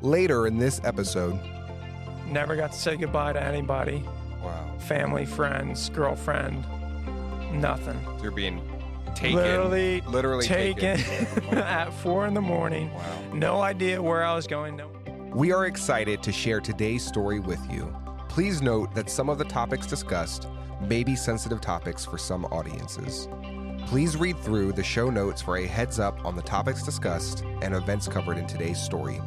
later in this episode. Never got to say goodbye to anybody. Wow. Family, friends, girlfriend, nothing. So you're being taken. Literally taken at 4 a.m. Wow. No idea where I was going. No. We are excited to share today's story with you. Please note that some of the topics discussed may be sensitive topics for some audiences. Please read through the show notes for a heads up on the topics discussed and events covered in today's story.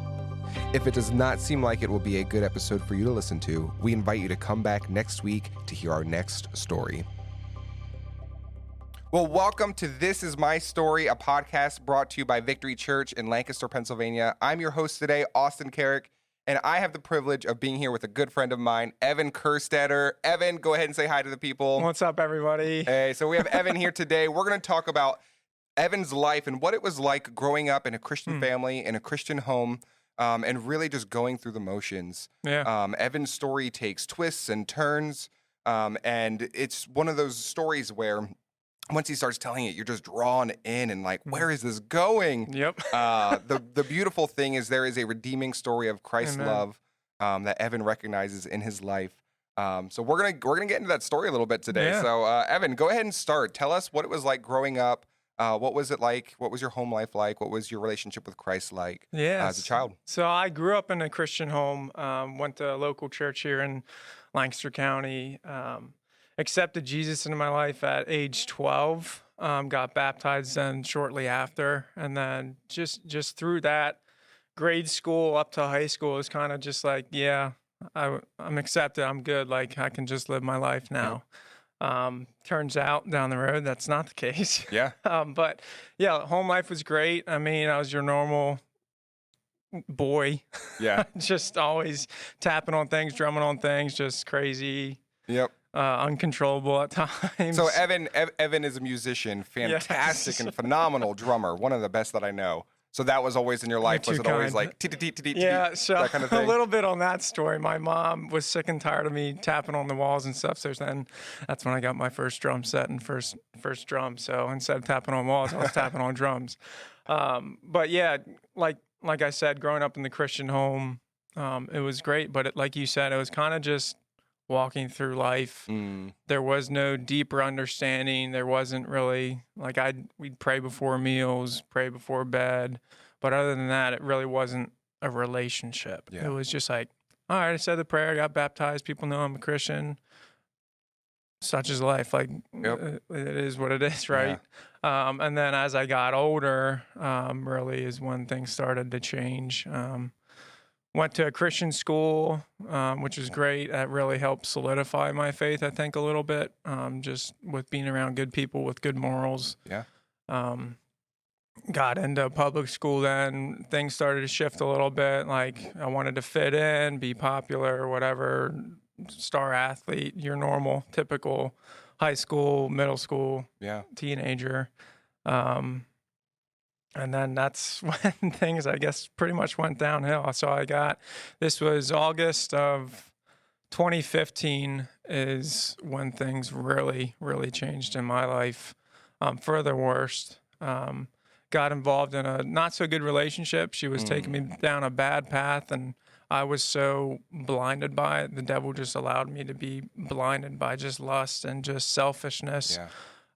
If it does not seem like it will be a good episode for you to listen to, we invite you to come back next week to hear our next story. Well, welcome to This Is My Story, a podcast brought to you by Victory Church in Lancaster, Pennsylvania. I'm your host today, Austin Carrick, and I have the privilege of being here with a good friend of mine, Evan Kerstetter. Evan, go ahead and say hi to the people. What's up, everybody? Hey, so we have Evan here today. We're going to talk about Evan's life and what it was like growing up in a Christian family, in a Christian home, and really just going through the motions. Yeah. Evan's story takes twists and turns, and it's one of those stories where once he starts telling it, you're just drawn in and like, where is this going? Yep. The beautiful thing is there is a redeeming story of Christ's Amen. love that Evan recognizes in his life. So we're gonna get into that story a little bit today. Yeah. So Evan, go ahead and start. Tell us what it was like growing up. What was it like? What was your home life like? What was your relationship with Christ like as a child? So I grew up in a Christian home, went to a local church here in Lancaster County, accepted Jesus into my life at age 12, got baptized then shortly after. And then just through that grade school up to high school, it was kind of just like, yeah, I'm accepted. I'm good. Like I can just live my life now. Turns out down the road, that's not the case. Yeah. But yeah, home life was great. I mean, I was your normal boy. Yeah. Just always tapping on things, drumming on things, just crazy. Yep. Uncontrollable at times. So Evan is a musician, fantastic and phenomenal drummer, one of the best that I know. So that was always in your life. Was it always like yeah? So that kind of thing? A little bit on that story. My mom was sick and tired of me tapping on the walls and stuff. So then that's when I got my first drum set and first drum. So instead of tapping on walls, I was tapping on drums. But yeah, like I said, growing up in the Christian home, it was great. But like you said, it was kind of just walking through life. There was no deeper understanding. There wasn't really like we'd pray before meals, pray before bed, but other than that, it really wasn't a relationship. Yeah. It was just like, all right, I said the prayer, I got baptized, people know I'm a Christian. Such is life. Like it is what it is, right? Yeah. And then as I got older, really is when things started to change. Went to a Christian school, which was great. That really helped solidify my faith, I think, a little bit, just with being around good people with good morals. Yeah. Got into public school then. Things started to shift a little bit. Like, I wanted to fit in, be popular, whatever, star athlete, your normal, typical high school, middle school, teenager. And then that's when things, I guess, pretty much went downhill. So this was August of 2015 is when things really, really changed in my life for the worst. Got involved in a not so good relationship. She was taking me down a bad path, and I was so blinded by it. The devil just allowed me to be blinded by just lust and just selfishness. Yeah.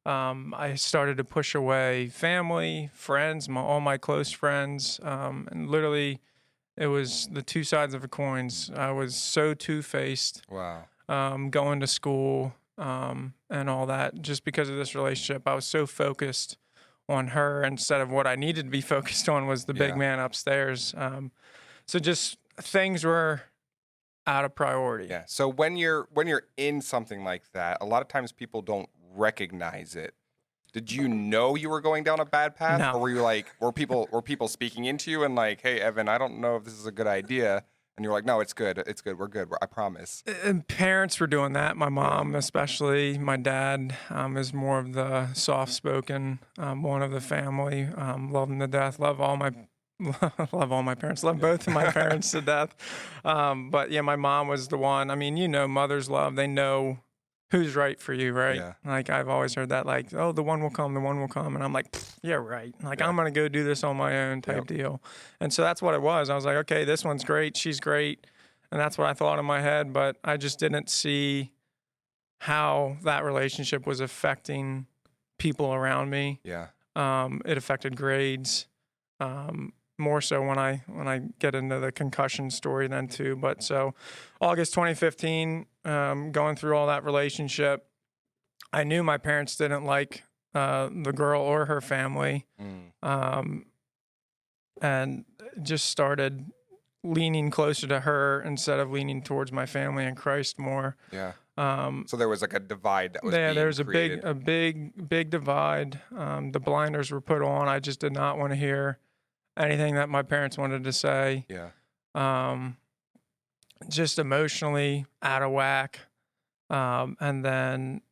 I started to push away family, friends, all my close friends, and literally it was the two sides of a coin. I was so two-faced. Wow. Going to school and all that just because of this relationship. I was so focused on her instead of what I needed to be focused on was the big man upstairs. So just things were out of priority. Yeah. So when you're in something like that, a lot of times people don't recognize it. Did you know you were going down a bad path? No. Or were you like, were people speaking into you and like, hey, Evan, I don't know if this is a good idea. And you're like, no, it's good. We're good. I promise. And parents were doing that. My mom, especially. My dad is more of the soft-spoken one of the family. Love them to death. Love all my parents. Love both of my parents to death. But yeah, my mom was the one. I mean, mother's love. They know who's right for you, right? Yeah. Like I've always heard that, like, oh, the one will come, and I'm like, yeah, right. Like I'm gonna go do this on my own type deal, and so that's what it was. I was like, okay, this one's great, she's great, and that's what I thought in my head, but I just didn't see how that relationship was affecting people around me. Yeah. It affected grades. More so when I get into the concussion story then too. But so August 2015, going through all that relationship, I knew my parents didn't like the girl or her family, and just started leaning closer to her instead of leaning towards my family and Christ more. Yeah. So there was like a divide that was being there was created. a big divide. The blinders were put on. I just did not want to hear anything that my parents wanted to say. Yeah. Just emotionally out of whack. And then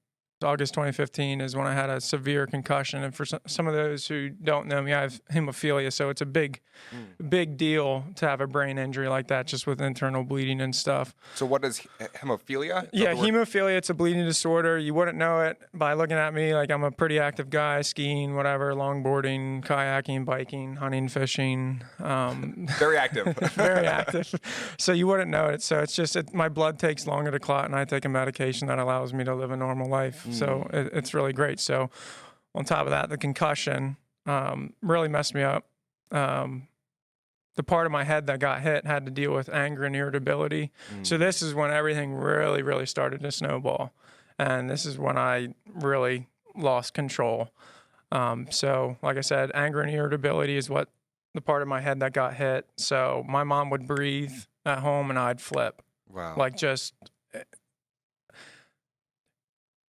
August 2015 is when I had a severe concussion. And for some of those who don't know me, I have hemophilia. So it's a big deal to have a brain injury like that, just with internal bleeding and stuff. So what is hemophilia? Yeah, hemophilia, it's a bleeding disorder. You wouldn't know it by looking at me. Like I'm a pretty active guy, skiing, whatever, longboarding, kayaking, biking, hunting, fishing. Very active. Very active. So you wouldn't know it. So it's just my blood takes longer to clot, and I take a medication that allows me to live a normal life. So it's really great. So on top of that, the concussion really messed me up. The part of my head that got hit had to deal with anger and irritability. So this is when everything really, really started to snowball. And this is when I really lost control. So like I said, anger and irritability is what the part of my head that got hit. So my mom would breathe at home and I'd flip. Wow. Like just,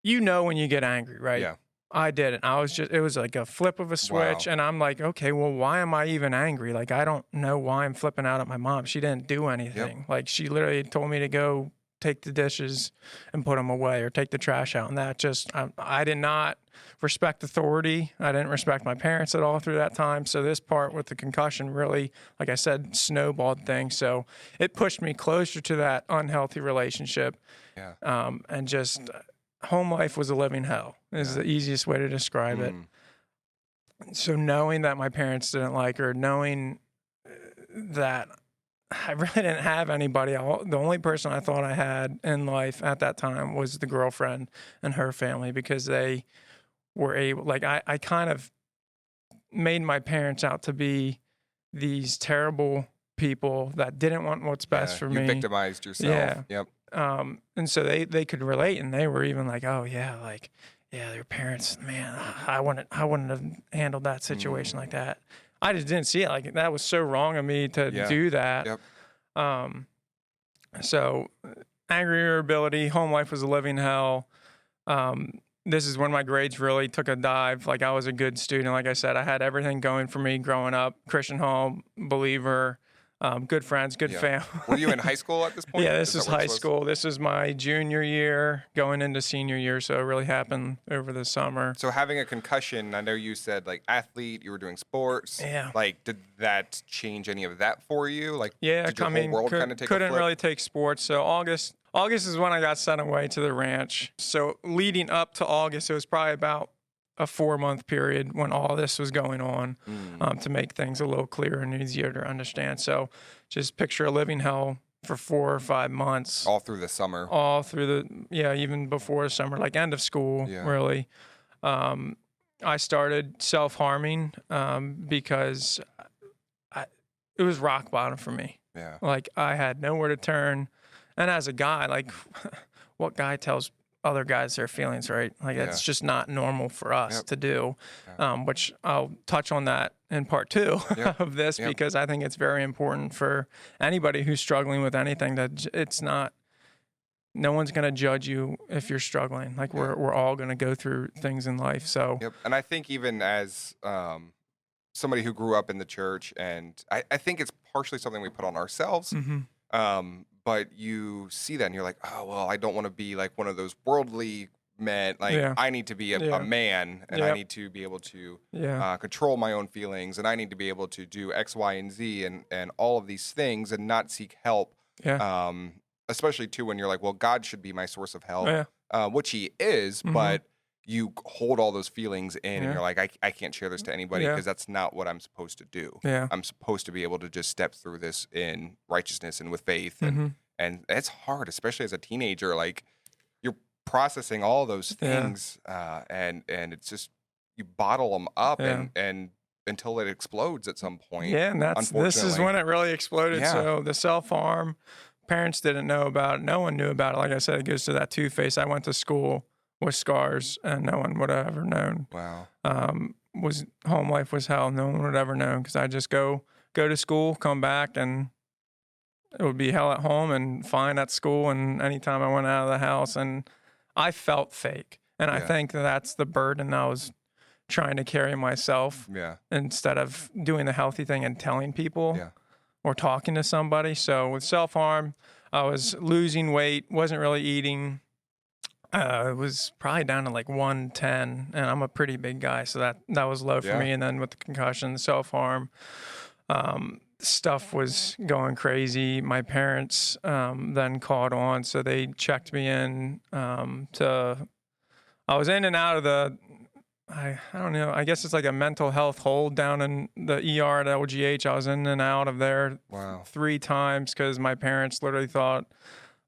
when you get angry, right? Yeah. I didn't. It was like a flip of a switch. Wow. And I'm like, okay, well, why am I even angry? Like, I don't know why I'm flipping out at my mom. She didn't do anything. Yep. Like, she literally told me to go take the dishes and put them away or take the trash out. And that just, I did not respect authority. I didn't respect my parents at all through that time. So this part with the concussion really, like I said, snowballed things. So it pushed me closer to that unhealthy relationship. Yeah. And just home life was a living hell is the easiest way to describe it. So knowing that my parents didn't like her, knowing that I really didn't have anybody. The only person I thought I had in life at that time was the girlfriend and her family, because they were able, like I kind of made my parents out to be these terrible people that didn't want what's best for me. You victimized yourself. Yeah. Yep. And so they could relate, and they were even like, oh yeah, like, yeah, their parents, man, I wouldn't have handled that situation like that. I just didn't see it. Like, that was so wrong of me to do that. Yep. So angry irritability, home life was a living hell. This is when my grades really took a dive. Like, I was a good student. Like I said, I had everything going for me growing up. Christian home, believer, good friends, good family. Were you in high school at this point? Yeah, this is high school. This is my junior year going into senior year. So it really happened over the summer. So having a concussion, I know you said like athlete, you were doing sports. Yeah. Like, did that change any of that for you? Like, yeah, did your whole world kind of take a flip? Couldn't really take sports. So August is when I got sent away to the ranch. So leading up to August, it was probably about a 4-month period when all this was going on, to make things a little clearer and easier to understand. So just picture a living hell for 4 or 5 months. All through the summer. All through even before the summer, like end of school, really. I started self-harming because it was rock bottom for me. Yeah. Like, I had nowhere to turn. And as a guy, like, what guy tells other guys their feelings, right? Like, it's just not normal for us to do, which I'll touch on that in part 2 of this, because I think it's very important for anybody who's struggling with anything, that it's not, no one's going to judge you if you're struggling. Like, we're all going to go through things in life. So, And I think even as somebody who grew up in the church, and I think it's partially something we put on ourselves, but you see that and you're like, oh, well, I don't want to be like one of those worldly men. Like, I need to be a man, and I need to be able to control my own feelings, and I need to be able to do X, Y, and Z, and all of these things, and not seek help. Especially too when you're like, well, God should be my source of help. which he is, but you hold all those feelings in and you're like, I can't share this to anybody because that's not what I'm supposed to do. Yeah. I'm supposed to be able to just step through this in righteousness and with faith. And it's hard, especially as a teenager. Like, you're processing all those things and it's just, you bottle them up and until it explodes at some point. Yeah, and this is when it really exploded. Yeah. So the self-harm, parents didn't know about it. No one knew about it. Like I said, it goes to that two-face. I went to school with scars, and no one would have ever known. Wow. Home life was hell. No one would have ever known because I just go to school, come back, and it would be hell at home and fine at school. And anytime I went out of the house, and I felt fake. And I think that's the burden I was trying to carry myself instead of doing the healthy thing and telling people or talking to somebody. So with self-harm, I was losing weight, wasn't really eating. It was probably down to like 110, and I'm a pretty big guy, so that was low for me. And then with the concussion, self-harm, stuff was going crazy. My parents then caught on, so they checked me in I was in and out of I don't know, I guess it's like a mental health hold down in the ER at LGH. I was in and out of there 3 times because my parents literally thought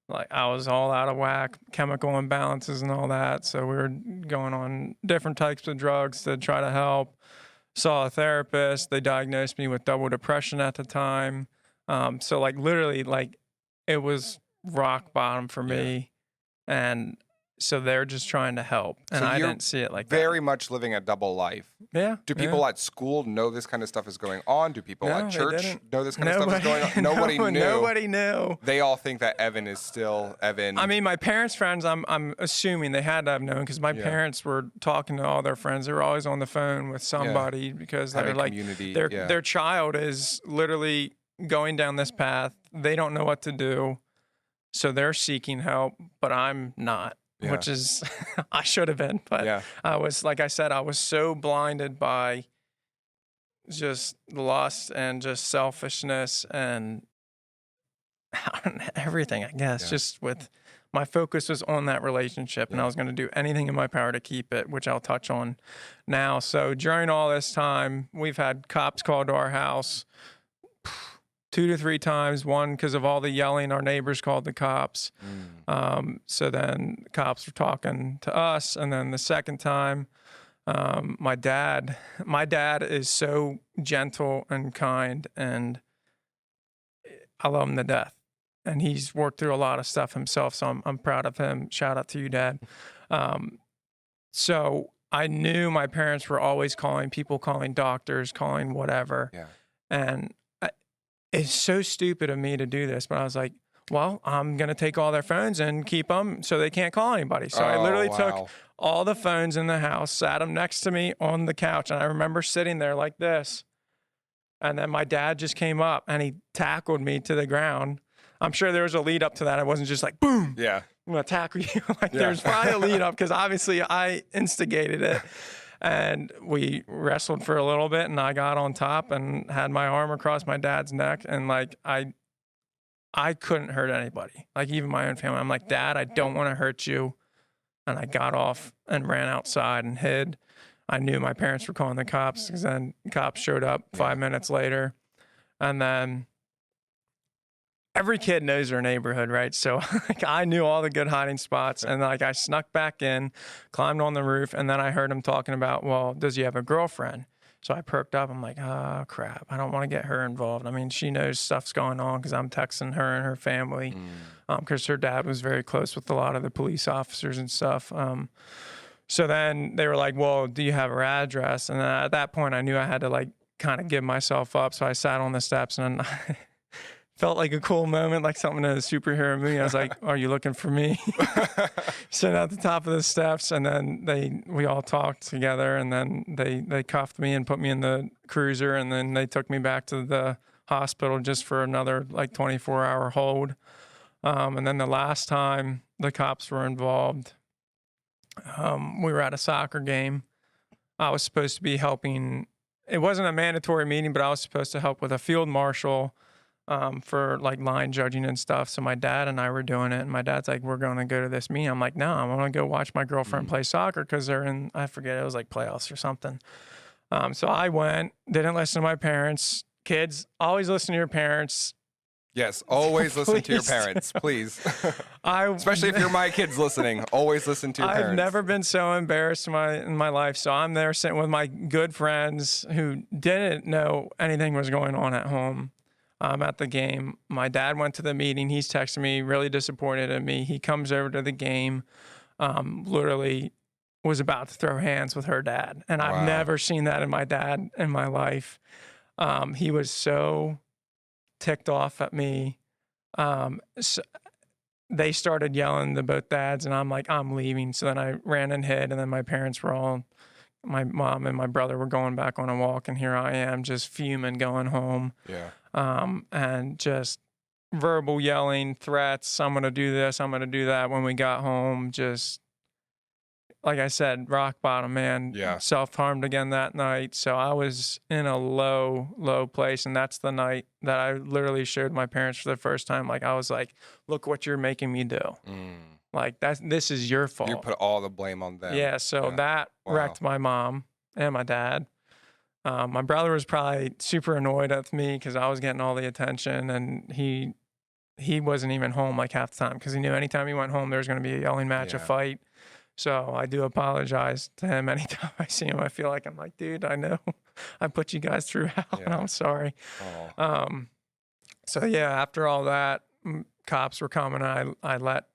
like I was all out of whack, chemical imbalances and all that. So we were going on different types of drugs to try to help. Saw a therapist. They diagnosed me with double depression at the time. So like literally like it was rock bottom for me. And so they're just trying to help. And I didn't see it like that. Very much living a double life. Yeah. Do people at school know this kind of stuff is going on? Do people at church know this kind of stuff is going on? Nobody knew. Nobody knew. They all think that Evan is still Evan. I mean, my parents' friends, I'm assuming they had to have known because my parents were talking to all their friends. They were always on the phone with somebody because they're like, their child is literally going down this path. They don't know what to do. So they're seeking help, but I'm not. Which is, I should have been, but I was, like I said, I was so blinded by just lust and just selfishness and everything, I guess, just with my focus was on that relationship and I was going to do anything in my power to keep it, which I'll touch on now. So during all this time, we've had cops called to our house 2 to 3 times, one because of all the yelling, our neighbors called the cops. So then the cops were talking to us. And then the second time, my dad is so gentle and kind and I love him to death. And he's worked through a lot of stuff himself. So I'm proud of him. Shout out to you, Dad. So I knew my parents were always calling doctors, calling whatever. And it's so stupid of me to do this, but I was like, well, I'm going to take all their phones and keep them so they can't call anybody. So I literally took all the phones in the house, sat them next to me on the couch. And I remember sitting there like this. And then my dad just came up and he tackled me to the ground. I'm sure there was a lead up to that. I wasn't just like, boom, I'm going to tackle you. There's probably a lead up because obviously I instigated it. And we wrestled for a little bit and I got on top and had my arm across my dad's neck. And like, I couldn't hurt anybody, like even my own family. I'm like, Dad, I don't want to hurt you. And I got off and ran outside and hid. I knew my parents were calling the cops because then cops showed up 5 minutes later. And then every kid knows their neighborhood, right? So like, I knew all the good hiding spots. And like I snuck back in, climbed on the roof, and then I heard him talking about, well, does he have a girlfriend? So I perked up. I'm like, oh, crap. I don't want to get her involved. I mean, she knows stuff's going on because I'm texting her and her family because her dad was very close with a lot of the police officers and stuff. So then they were like, well, do you have her address? And at that point, I knew I had to like kind of give myself up. So I sat on the steps and felt like a cool moment, like something in a superhero movie. I was like, are you looking for me? Sitting at the top of the steps. And then we all talked together and then they cuffed me and put me in the cruiser. And then they took me back to the hospital just for another like 24-hour hold. And then the last time the cops were involved, we were at a soccer game. I was supposed to be helping. It wasn't a mandatory meeting, but I was supposed to help with a field marshal for like line judging and stuff. So my dad and I were doing it, and my dad's like, we're going to go to this meeting. I'm like, no, I'm going to go watch my girlfriend play soccer because they're in, I forget, it was like playoffs or something. So I went, didn't listen to my parents. Kids, always listen to your parents. Yes, always listen to your parents, please. Especially if you're my kids listening, always listen to your parents. I've never been so embarrassed in my life. So I'm there sitting with my good friends who didn't know anything was going on at home at the game. My dad went to the meeting. He's texting me, really disappointed in me. He comes over to the game, literally was about to throw hands with her dad. And I've never seen that in my dad in my life. He was so ticked off at me. So they started yelling to both dads, and I'm like, I'm leaving. So then I ran and hid, and then my parents were all, my mom and my brother were going back on a walk, and here I am just fuming, going home. Yeah. And just verbal yelling, threats, I'm going to do this, I'm going to do that. When we got home, just, like I said, rock bottom, man. Yeah. Self-harmed again that night. So I was in a low place. And that's the night that I literally showed my parents for the first time. Like, I was like, look what you're making me do. Like, this is your fault. You put all the blame on them. Yeah. So that wrecked my mom and my dad. My brother was probably super annoyed at me because I was getting all the attention, and he wasn't even home like half the time because he knew anytime he went home, there was going to be a yelling match, a fight. So I do apologize to him anytime I see him. I feel like I'm like, dude, I know I put you guys through hell, and I'm sorry. So yeah, after all that, cops were coming. I let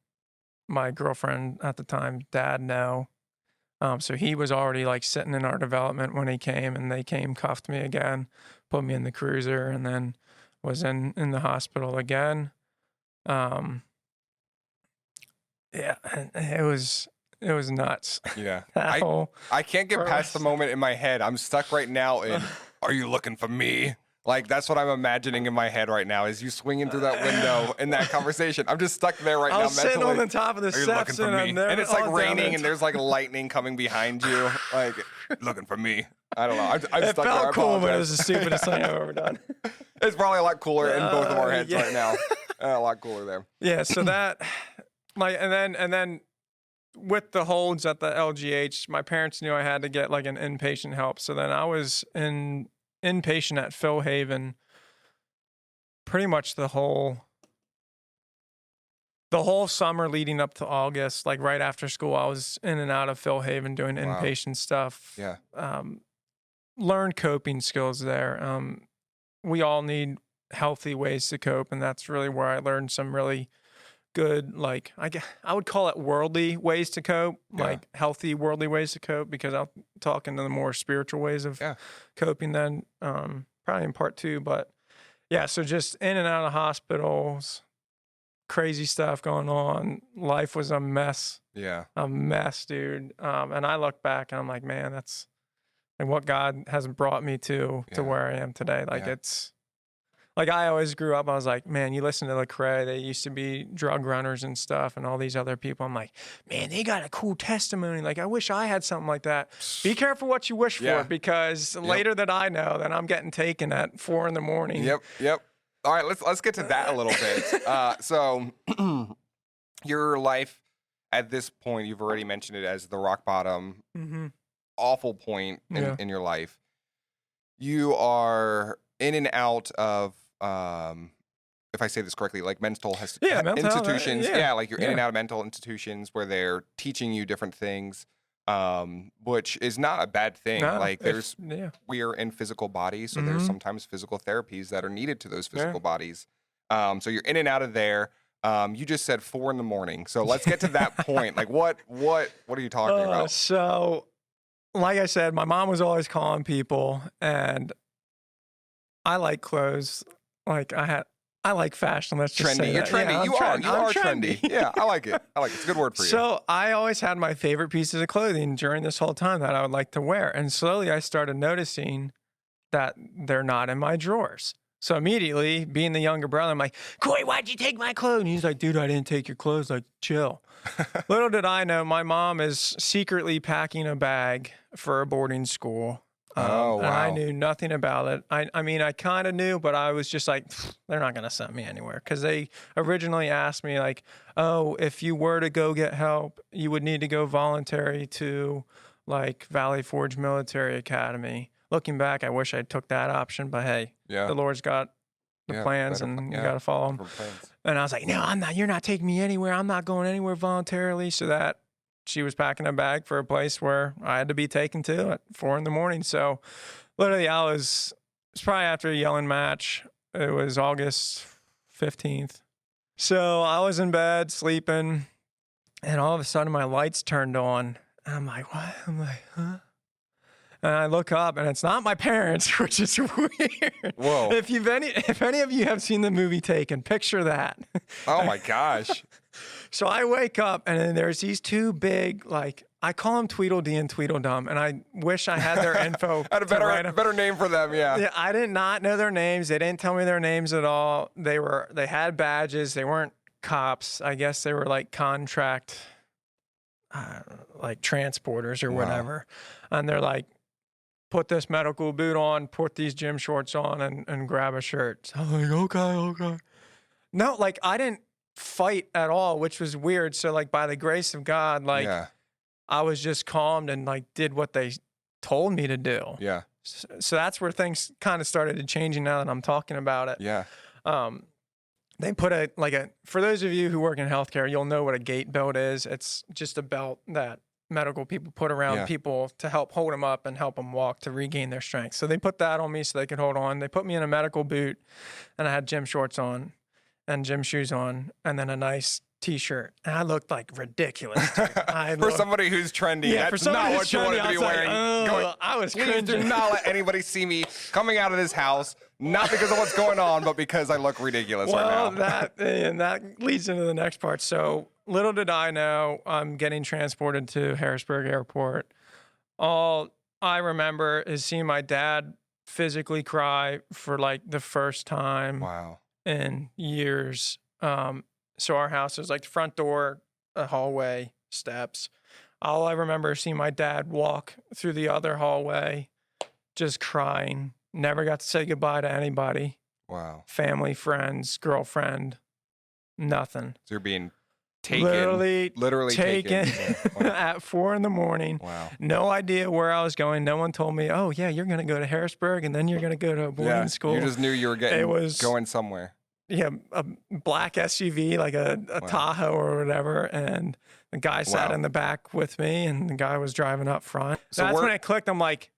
my girlfriend at the time, dad, know. So he was already like sitting in our development when he came, and they came, cuffed me again, put me in the cruiser, and then was in the hospital again. Yeah, and it was nuts. Yeah. I can't get past the moment in my head. I'm stuck right now in, are you looking for me? Like, that's what I'm imagining in my head right now, is you swinging through that window in that conversation. I'm just stuck there right now mentally. I was sitting on the top of the steps, and it's like raining, and there's like lightning coming behind you. Like, looking for me. I don't know. I'm stuck there. It felt cool, but it was the stupidest thing I've ever done. It's probably a lot cooler in both of our heads right now. A lot cooler there. Yeah, so that, like, and then with the holds at the LGH, my parents knew I had to get like an inpatient help. So then I was inpatient at Phil Haven pretty much the whole summer leading up to August. Like right after school, I was in and out of Phil Haven doing inpatient stuff. Yeah. Learned coping skills there. We all need healthy ways to cope, and that's really where I learned some really good, like, I would call it worldly ways to cope, like healthy worldly ways to cope, because I'll talk into the more spiritual ways of coping then, probably in part 2. But yeah, so just in and out of hospitals, crazy stuff going on. Life was a mess. Yeah. A mess, dude. And I look back and I'm like, man, that's like what God has brought me to where I am today. Like it's, like I always grew up, I was like, man, you listen to Lecrae, they used to be drug runners and stuff, and all these other people. I'm like, man, they got a cool testimony. Like, I wish I had something like that. Be careful what you wish for, because later that I know, then I'm getting taken at 4 a.m. Yep. All right, let's get to that a little bit. So your life at this point, you've already mentioned it as the rock bottom, awful point in your life. You are in and out of, if I say this correctly, like mental institutions. Like you're in and out of mental institutions where they're teaching you different things, which is not a bad thing. Like we are in physical bodies, so there's sometimes physical therapies that are needed to those physical bodies. So you're in and out of there. You just said 4 a.m. So let's get to that point. Like what are you talking about? So like I said, my mom was always calling people, and I like clothes. Like I like fashion. Let's just say You're that. trendy. Yeah, you are trendy. Yeah, I like it. It's a good word for you. So I always had my favorite pieces of clothing during this whole time that I would like to wear. And slowly I started noticing that they're not in my drawers. So immediately, being the younger brother, I'm like, Corey, why'd you take my clothes? And he's like, dude, I didn't take your clothes. Like, chill. Little did I know, my mom is secretly packing a bag for a boarding school. Oh, And I wow. knew nothing about it. I mean, I kind of knew, but I was just like, they're not going to send me anywhere. Because they originally asked me, like, oh, if you were to go get help, you would need to go voluntary to, like, Valley Forge Military Academy. Looking back, I wish I took that option, but hey, Yeah. the Lord's got the plans, and you got to follow them. And I was like, no, I'm not. You're not taking me anywhere. I'm not going anywhere voluntarily. So that she was packing a bag for a place where I had to be taken to at 4 a.m. So literally, it was probably after a yelling match. It was August 15th. So I was in bed sleeping, and all of a sudden my lights turned on. And I'm like, what? I'm like, huh? And I look up, and it's not my parents, which is weird. Whoa. If any of you have seen the movie Taken, picture that. Oh my gosh. So I wake up, and then there's these two big, like, I call them Tweedledee and Tweedledum, and I wish I had their info. I had a better name for them, yeah. I did not know their names. They didn't tell me their names at all. They had badges. They weren't cops. I guess they were like contract, like transporters or whatever. And they're like, put this medical boot on, put these gym shorts on, and grab a shirt. So I'm like, okay. No, like, I didn't fight at all, which was weird. So, like, by the grace of God, like, I was just calmed and, like, did what they told me to do. Yeah. So that's where things kind of started changing now that I'm talking about it. Yeah. They put for those of you who work in healthcare, you'll know what a gait belt is. It's just a belt that medical people put around people to help hold them up and help them walk to regain their strength. So they put that on me so they could hold on. They put me in a medical boot, and I had gym shorts on and gym shoes on, and then a nice T-shirt. And I looked like ridiculous. For somebody who's trendy, that's not what you want to be wearing. I was Please cringing. do not let anybody see me coming out of this house, not because of what's going on, but because I look ridiculous right now. that leads into the next part. So little did I know, I'm getting transported to Harrisburg Airport. All I remember is seeing my dad physically cry for like the first time in years. So our house was like the front door, a hallway, steps. All I remember is seeing my dad walk through the other hallway, just crying. Never got to say goodbye to anybody. Wow. Family, friends, girlfriend, nothing. So you're being taken. Literally taken Wow. at 4 a.m. Wow. No idea where I was going. No one told me, oh, yeah, you're going to go to Harrisburg, and then you're going to go to a boarding school. You just knew you were going somewhere. Yeah, a black SUV, like a Tahoe or whatever, and the guy sat in the back with me, and the guy was driving up front. So that's when I clicked. I'm like,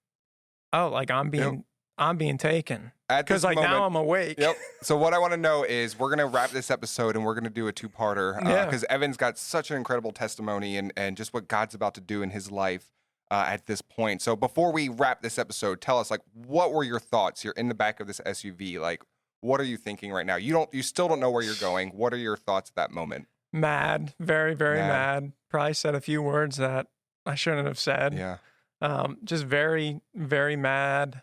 oh, like I'm being taken. Because like now I'm awake. Yep. So what I want to know is we're gonna wrap this episode and we're gonna do a 2-parter because Evan's got such an incredible testimony and just what God's about to do in his life at this point. So before we wrap this episode, tell us, like, what were your thoughts? You're in the back of this SUV, like. What are you thinking right now? You still don't know where you're going. What are your thoughts at that moment? Mad, very, very mad. Probably said a few words that I shouldn't have said. Yeah. Just very, very mad.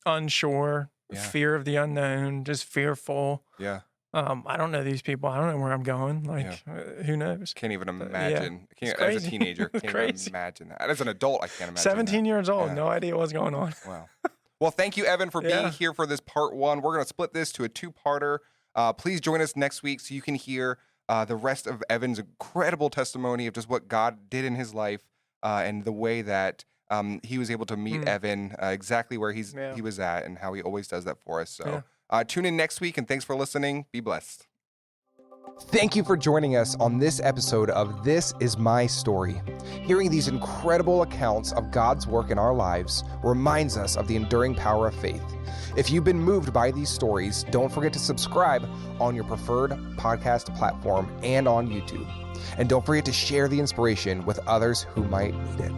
Unsure, fear of the unknown, just fearful. Yeah. I don't know these people. I don't know where I'm going. Like, who knows? Can't even imagine. As a teenager, can't even imagine that. As an adult, I can't imagine. 17 years old, no idea what's going on. Wow. Well, thank you, Evan, for being here for this part 1. We're going to split this to a 2-parter. Please join us next week so you can hear the rest of Evan's incredible testimony of just what God did in his life and the way that he was able to meet Evan exactly where he was at and how he always does that for us. So tune in next week, and thanks for listening. Be blessed. Thank you for joining us on this episode of This Is My Story. Hearing these incredible accounts of God's work in our lives reminds us of the enduring power of faith. If you've been moved by these stories, don't forget to subscribe on your preferred podcast platform and on YouTube. And don't forget to share the inspiration with others who might need it.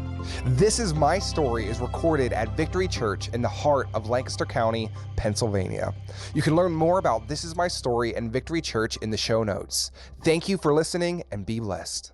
This Is My Story is recorded at Victory Church in the heart of Lancaster County, Pennsylvania. You can learn more about This Is My Story and Victory Church in the show notes. Thank you for listening, and be blessed.